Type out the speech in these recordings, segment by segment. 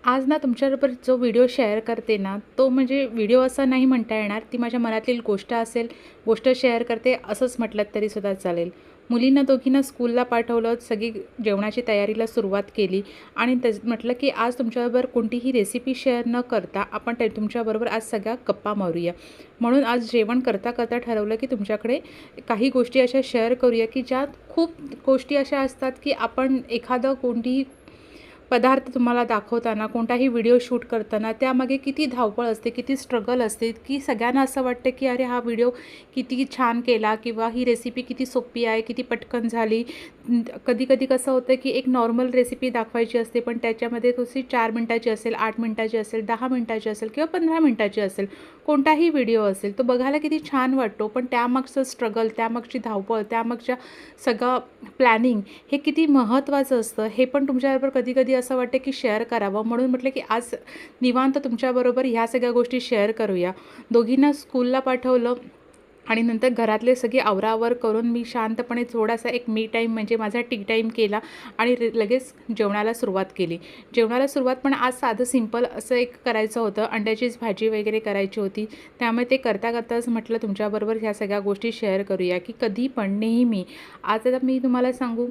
आज ना तुमच्याबरोबर जो व्हिडिओ शेअर करते ना, तो म्हणजे व्हिडिओ असा नाही म्हणता येणार. ती माझ्या मनातील गोष्ट असेल, गोष्ट शेअर करते असंच म्हटलं तरीसुद्धा चालेल. मुलींना दोघींना स्कूलला पाठवलं, सगळी जेवणाची तयारीला सुरुवात केली आणि म्हटलं की आज तुमच्याबरोबर कोणतीही रेसिपी शेअर न करता आपण तुमच्याबरोबर आज सगळ्या गप्पा मारूया. म्हणून आज जेवण करता करता ठरवलं की तुमच्याकडे काही गोष्टी अशा शेअर करूया की ज्यात खूप गोष्टी अशा असतात की आपण एखादं कोणतीही पदार्थ तुम्हाला दाखवताना, कोणताही व्हिडिओ शूट करताना त्यामागे किती धावपळ असते, किती स्ट्रगल असते, की सगळ्यांना असं वाटतं की अरे हा व्हिडिओ किती छान केला किंवा ही रेसिपी किती सोपी आहे, किती पटकन झाली. कधी-कधी कसं होतं की एक नॉर्मल रेसिपी दाखवायची असते, पण त्याच्यामध्ये तुझी 4 मिनिटाची असेल, 8 मिनिटाची असेल, 10 मिनिटाची असेल किंवा 15 मिनिटाची असेल. कोणताही व्हिडिओ असेल, तो बघायला किती छान वाटतो, पण त्यामागचं स्ट्रगल, त्यामागची धावपळ, त्यामागच्या सगळं प्लॅनिंग हे किती महत्त्वाचं असतं, हे पण तुमच्याबरोबर कधी-कधी असं वाटतं की शेअर करावं. म्हणून म्हटलं की आज निवांत तुमच्याबरोबर ह्या सगळ्या गोष्टी शेअर करूया. दोघींना स्कूलला पाठवलं आणि नंतर घरातले सगळे आवराआवर करून मी शांतपणे थोडासा एक मी टाईम म्हणजे माझा टी टाईम केला आणि लगेच जेवणाला सुरुवात केली. जेवणाला सुरुवात पण आज साधं सिंपल असं एक करायचं होतं. अंड्याचीच भाजी वगैरे करायची होती. त्यामुळे ते करता करताच म्हटलं तुमच्याबरोबर ह्या सगळ्या गोष्टी शेअर करूया की कधी पण नेहमी. आज आता मी तुम्हाला सांगू,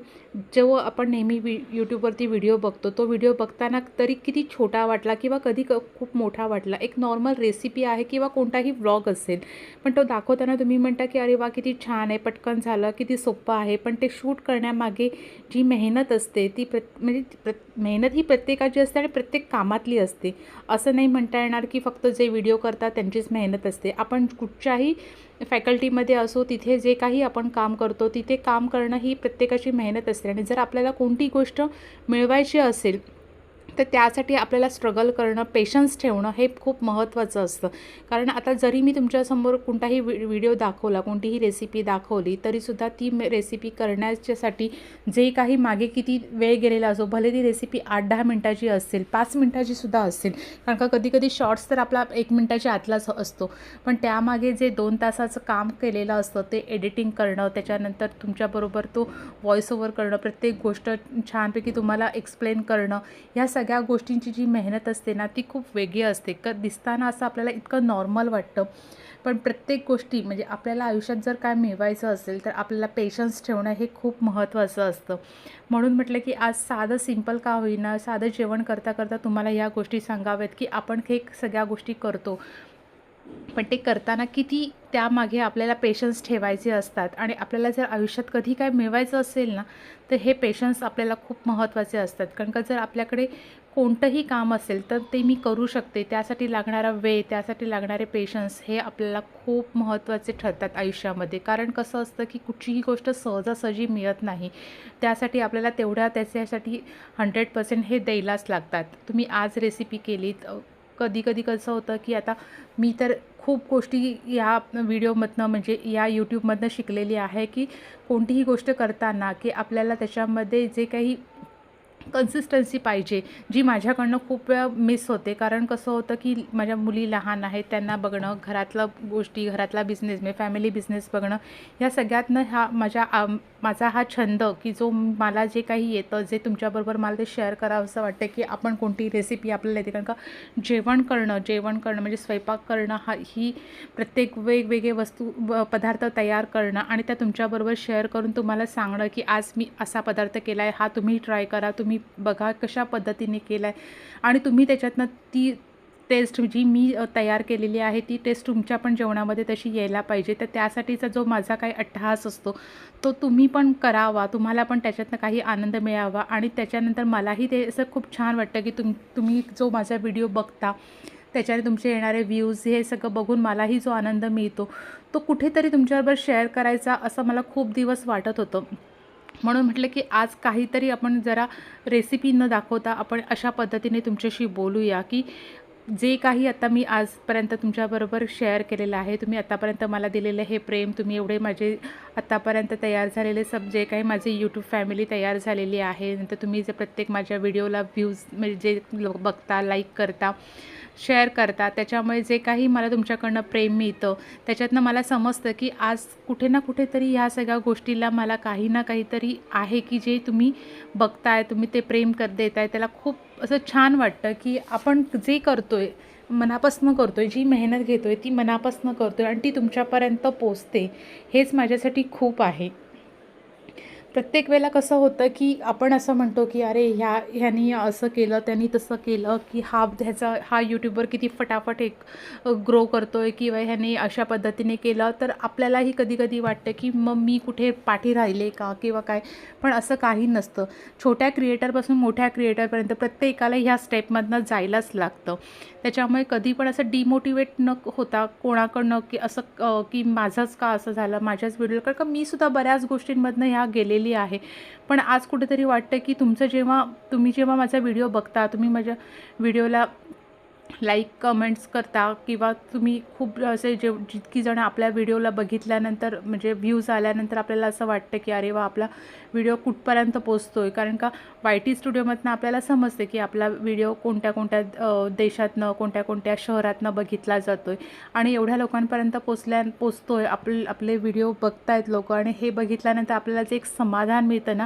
जो आपण नेहमी यूट्यूबवरती व्हिडिओ बघतो, तो व्हिडिओ बघताना तरी किती छोटा वाटला किंवा कधी खूप मोठा वाटला. एक नॉर्मल रेसिपी आहे किंवा कोणताही व्लॉग असेल, पण तो दाखवताना तुम्ही म्हणता की अरे वा किती छान आहे, पटकन झालं, किती सोपं आहे. पण ते शूट करण्यामागे जी मेहनत असते ती मेहनत ही प्रत्येकाची असते आणि प्रत्येक कामातली असते. असं नाही म्हणता येणार की फक्त जे व्हिडिओ करतात त्यांचीच मेहनत असते. आपण कुठच्याही फॅकल्टीमध्ये असो, तिथे जे काही आपण काम करतो, तिथे काम करणं ही प्रत्येकाची मेहनत असते आणि जर आपल्याला कोणती गोष्ट मिळवायची असेल, तर त्यासाठी आपल्याला स्ट्रगल करणं, पेशन्स ठेवणं हे खूप महत्त्वाचं असतं. कारण आता जरी मी तुमच्यासमोर कोणताही व्हिडिओ दाखवला, कोणतीही रेसिपी दाखवली, तरीसुद्धा ती रेसिपी करण्याच्यासाठी जे काही मागे किती वेळ गेलेला असो, भले ती रेसिपी 8-10 मिनिटाची असेल, 5 मिनिटाचीसुद्धा असेल. कारण का कधी-कधी शॉर्ट्स तर आपला 1 मिनिटाच्या आतलाच असतो. पण त्यामागे जे 2 तासाचं काम केलेलं असतं, ते एडिटिंग करणं, त्याच्यानंतर तुमच्याबरोबर तो व्हॉईस ओव्हर करणं, प्रत्येक गोष्ट छानपैकी तुम्हाला एक्सप्लेन करणं, ह्या सगळ्या गोष्टींची जी मेहनत असते ना, ती खूप वेगळी असते. दिसताना असं आपल्याला इतकं नॉर्मल वाटतं, पण प्रत्येक गोष्टी म्हणजे आपल्याला आयुष्यात जर काय मिळवायचं असेल, तर आपल्याला पेशन्स ठेवणं हे खूप महत्त्वाचं असतं. म्हणून म्हटलं की आज साधं सिंपल का होईना, साधं जेवण करता करता तुम्हाला ह्या गोष्टी सांगाव्यात की आपण हे सगळ्या गोष्टी करतो, पण ते करताना किती त्यामागे आपल्याला पेशन्स ठेवायचे असतात आणि आपल्याला जर आयुष्यात कधी काय मिळवायचं असेल ना, तर हे पेशन्स आपल्याला खूप महत्त्वाचे असतात. कारण का जर आपल्याकडे कोणतंही काम असेल, तर ते मी करू शकते, त्यासाठी लागणारा वेळ, त्यासाठी लागणारे पेशन्स हे आपल्याला खूप महत्त्वाचे ठरतात आयुष्यामध्ये. कारण कसं असतं की कुठचीही गोष्ट सहजासहजी मिळत नाही. त्यासाठी आपल्याला त्याच्यासाठी 100% हे द्यायलाच लागतात. तुम्ही आज रेसिपी केलीत, कधी-कधी कसं होतं की आता मी तर खूप गोष्टी या व्हिडिओमधनं म्हणजे या यूट्यूबमधनं शिकलेली आहे की कोणतीही गोष्ट करताना की आपल्याला त्याच्यामध्ये जे काही कन्सिस्टन्सी पाहिजे, जी माझ्याकडनं खूप वेळा मिस होते. कारण कसं होतं की माझ्या मुली लहान आहेत, त्यांना बघणं, घरातलं गोष्टी, घरातला बिझनेस म्हणजे फॅमिली बिझनेस बघणं, ह्या सगळ्यातनं माझा हा छंद की जो मला जे काही येतं, जे तुमच्याबरोबर मला ते शेअर करावंसं वाटतं की आपण कोणती रेसिपी आपल्याला येते. कारण का जेवण करणं म्हणजे स्वयंपाक करणं ही प्रत्येक वेगवेगळे पदार्थ तयार करणं आणि त्या तुमच्याबरोबर शेअर करून तुम्हाला सांगणं की आज मी असा पदार्थ केला आहे, हा तुम्ही ट्राय करा, तुम्ही बघा कशा पद्धतीने केला आहे आणि तुम्ही त्याच्यातनं ती टेस्ट जी मी तयार केलेली आहे, ती टेस्ट तुमच्या पण जेवणामध्ये तशी यायला पाहिजे. तर त्यासाठीचा जो माझा काही अट्टहास असतो, तो तुम्ही पण करावा, तुम्हाला पण त्याच्यातनं काही आनंद मिळावा आणि त्याच्यानंतर मलाही ते असं खूप छान वाटतं की तुम्ही जो माझा व्हिडिओ बघता, त्याच्याने तुमचे येणारे व्ह्यूज हे सगळं बघून मलाही जो आनंद मिळतो, तो कुठेतरी तुमच्याबरोबर शेअर करायचा असं मला खूप दिवस वाटत होतं. म्हणून म्हटलं की आज काहीतरी आपण जरा रेसिपी न दाखवता आपण अशा पद्धतीने तुमच्याशी बोलूया की जे काही आता मी आजपर्यंत तुमच्याबरोबर शेअर केलेलं आहे, तुम्ही आत्तापर्यंत मला दिलेलं हे प्रेम, तुम्ही एवढे माझे आत्तापर्यंत तयार झालेले जे काही माझे यूट्यूब फॅमिली तयार झालेली आहे, नंतर तुम्ही जे प्रत्येक माझ्या व्हिडिओला व्ह्यूज म्हणजे जे लोक बघता, लाईक करता, शेअर करता, त्याच्यामुळे जे काही मला तुमच्याकडनं प्रेम मिळतं त्याच्यातनं मला समजतं की आज कुठे ना कुठेतरी ह्या सगळ्या गोष्टीला मला काही ना काहीतरी आहे की जे तुम्ही बघताय, तुम्ही ते प्रेम देताय. त्याला खूप असं छान वाटतं की आपण जे करतोय मनापासून करतोय, जी मेहनत घेतोय ती मनापासून करतोय आणि ती तुमच्यापर्यंत पोचते, हेच माझ्यासाठी खूप आहे. प्रत्येक वेळेला कसं होतं की आपण असं म्हणतो की अरे ह्यानी असं केलं, त्यांनी तसं केलं, की हा यूट्यूबर किती फटाफट एक ग्रो करतो आहे किंवा ह्याने अशा पद्धतीने केलं, तर आपल्यालाही कधी कधी वाटतं की मग मी कुठे पाठी राहिले का किंवा काय. पण असं काही नसतं. छोट्या क्रिएटरपासून मोठ्या क्रिएटरपर्यंत प्रत्येकाला ह्या स्टेपमधनं जायलाच लागतं. त्याच्यामुळे कधी पण असं डिमोटिवेट न होता कोणाकडनं की असं की माझंच का असं झालं, माझ्याच व्हिडिओ, कारण का मी सुद्धा बऱ्याच गोष्टींमधनं ह्या गेलेली आहे. पण आज कुठेतरी वाटतं की तुम्ही जेव्हा माझा व्हिडिओ बघता, तुम्ही माझ्या व्हिडिओला लाईक कमेंट्स करता किंवा तुम्ही खूप असे जितकी जण आपल्या व्हिडिओला बघितल्यानंतर म्हणजे व्ह्यूज आल्यानंतर आपल्याला असं वाटतं की अरे वा, आपला व्हिडिओ कुठपर्यंत पोचतो आहे. कारण का YT स्टुडिओमधनं आपल्याला समजते की आपला व्हिडिओ कोणत्या कोणत्या देशातनं, कोणत्या कोणत्या शहरातनं बघितला जातो आहे आणि एवढ्या लोकांपर्यंत पोचतो आहे. आपले व्हिडिओ बघतायत लोक आणि हे बघितल्यानंतर आपल्याला जे एक समाधान मिळतं ना,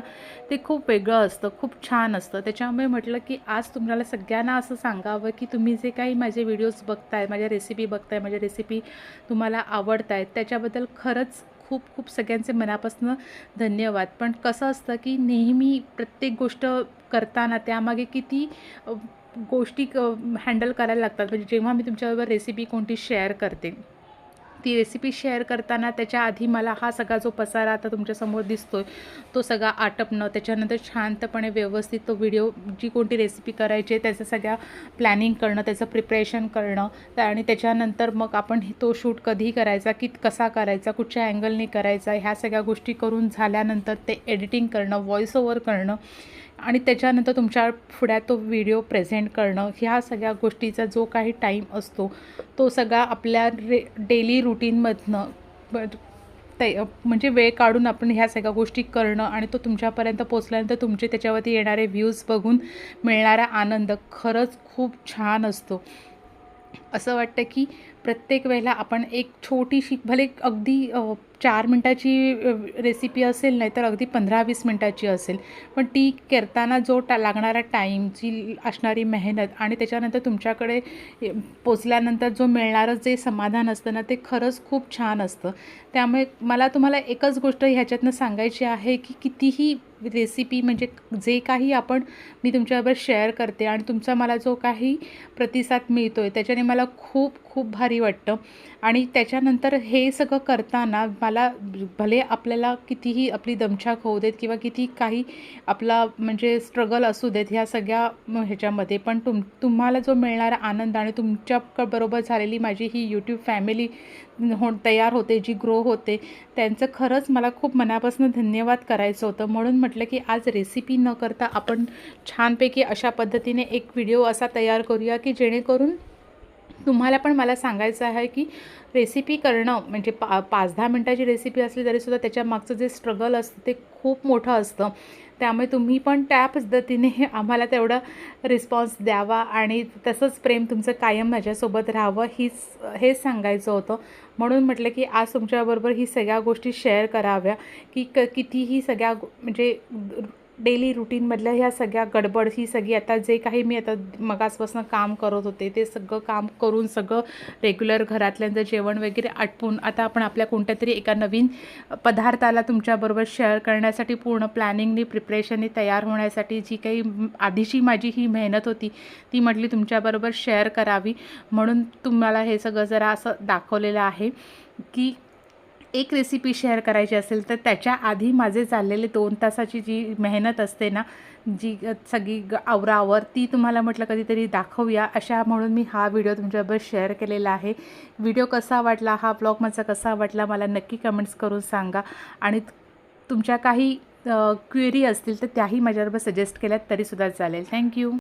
ते खूप वेगळं असतं, खूप छान असतं. त्याच्यामुळे म्हटलं की आज तुम्हाला सगळ्यांना असं सांगावं की तुम्ही जे काही माझे व्हिडिओज बघताय, माझ्या रेसिपी बघताय, माझ्या रेसिपी तुम्हाला आवडत आहेत, त्याच्याबद्दल खरंच खूप खूप सगळ्यांचे मनापासून धन्यवाद. पण कसं असतं की नेहमी प्रत्येक गोष्ट करताना त्यामागे किती गोष्टी हँडल करायला लागतात. म्हणजे जेव्हा मी तुमच्याबरोबर रेसिपी कोणती शेअर करते, ती रेसिपी शेअर करताना त्याच्या आधी मला हा सगळा जो पसारा आता तुमच्यासमोर दिसतोय तो सगळा आटपणं, त्याच्यानंतर शांतपणे व्यवस्थित तो व्हिडिओ, जी कोणती रेसिपी करायची आहे त्याचं सगळ्या प्लॅनिंग करणं, त्याचं प्रिपरेशन करणं आणि त्याच्यानंतर मग आपण तो शूट कधी करायचा, कसा करायचा, कुठच्या अँगलने करायचा, ह्या सगळ्या गोष्टी करून झाल्यानंतर ते एडिटिंग करणं, व्हॉइस ओव्हर करणं आणि त्याच्यानंतर तुमच्या पुढ्यात तो व्हिडिओ प्रेझेंट करणं, ह्या सगळ्या गोष्टीचा जो काही टाईम असतो तो सगळा आपल्या डेली रुटीनमधनं म्हणजे वेळ काढून आपण ह्या सगळ्या गोष्टी करणं आणि तो तुमच्यापर्यंत पोचल्यानंतर तुमचे त्याच्यावरती येणारे व्ह्यूज बघून मिळणारा आनंद खरंच खूप छान असतो. असं वाटतं की प्रत्येक वेळेला आपण एक छोटीशी, भले अगदी 4 मिनटाची रेसिपी असेल, नाही तर अगदी 15-20 मिनटाची असेल, पण ती करताना जो लागणारा टाईम, जी असणारी मेहनत आणि त्याच्यानंतर तुमच्याकडे पोचल्यानंतर जो मिळणारं जे समाधान असतं ना, ते खरंच खूप छान असतं. त्यामुळे मला तुम्हाला एकच गोष्ट ह्याच्यातनं सांगायची आहे की कितीही रेसिपी म्हणजे जे काही मी तुमच्याबरोबर शेअर करते आणि तुमचा मला जो काही प्रतिसाद मिळतो आहे त्याच्याने मला खूप खूप भारी वाटतं. आणि त्याच्यानंतर हे सगळं करताना मला भले आपल्याला कितीही आपली दमछाक होऊ देत किंवा किती काही आपला म्हणजे स्ट्रगल असू देत ह्या सगळ्या ह्याच्यामध्ये, पण तुम्हाला जो मिळणारा आनंद आणि तुमच्याबरोबर झालेली माझी ही यूट्यूब फॅमिली तयार होते, जी ग्रो होते, त्यांचं खरंच मला खूप मनापासून धन्यवाद करायचं होतं. म्हणून म्हटलं की आज रेसिपी न करता आपण छानपैकी अशा पद्धतीने एक व्हिडिओ असा तयार करूया की जेणेकरून तुम्हाला पण मला सांगायचं आहे की रेसिपी करणं म्हणजे 5-10 मिनटाची रेसिपी असली तरीसुद्धा त्याच्या मागचं जे स्ट्रगल असतं ते खूप मोठं असतं. त्यामुळे तुम्ही पण त्या पद्धतीने आम्हाला तेवढा रिस्पॉन्स द्यावा आणि तसंच प्रेम तुमचं कायम माझ्यासोबत राहावं, हेच सांगायचं होतं. म्हणून म्हटलं की आज तुमच्याबरोबर ही सगळ्या गोष्टी शेअर कराव्या की कितीही सगळ्या म्हणजे डेली रुटीनमधल्या ह्या सगळ्या गडबड, ही सगळी आता जे काही मी आता मगासपासून काम करत होते ते सगळं काम करून सगळं रेग्युलर घरातल्यांचं जेवण वगैरे आटपून आता आपण आपल्या कोणत्यातरी एका नवीन पदार्थाला तुमच्याबरोबर शेअर करण्यासाठी पूर्ण प्लॅनिंगनी, प्रिपरेशननी तयार होण्यासाठी जी काही आधीची माझी ही मेहनत होती ती म्हटली तुमच्याबरोबर शेअर करावी. म्हणून तुम्हाला हे सगळं जरा असं दाखवलेलं आहे की एक रेसिपी शेअर करायची असेल तर त्याच्या आधी माझे चाललेले 2 तासाची जी मेहनत असते ना, जी सगळी आवरावर, ती तुम्हाला म्हटलं कधीतरी दाखवूया अशा म्हणून मी हा व्हिडिओ तुमच्याबरोबर शेअर केलेला आहे. व्हिडिओ कसा वाटला, हा ब्लॉग माझा कसा वाटला मला नक्की कमेंट्स करून सांगा आणि तुमच्या काही क्वेरी असतील तर त्याही माझ्याबरोबर सजेस्ट केल्यात तरीसुद्धा चालेल. थँक्यू.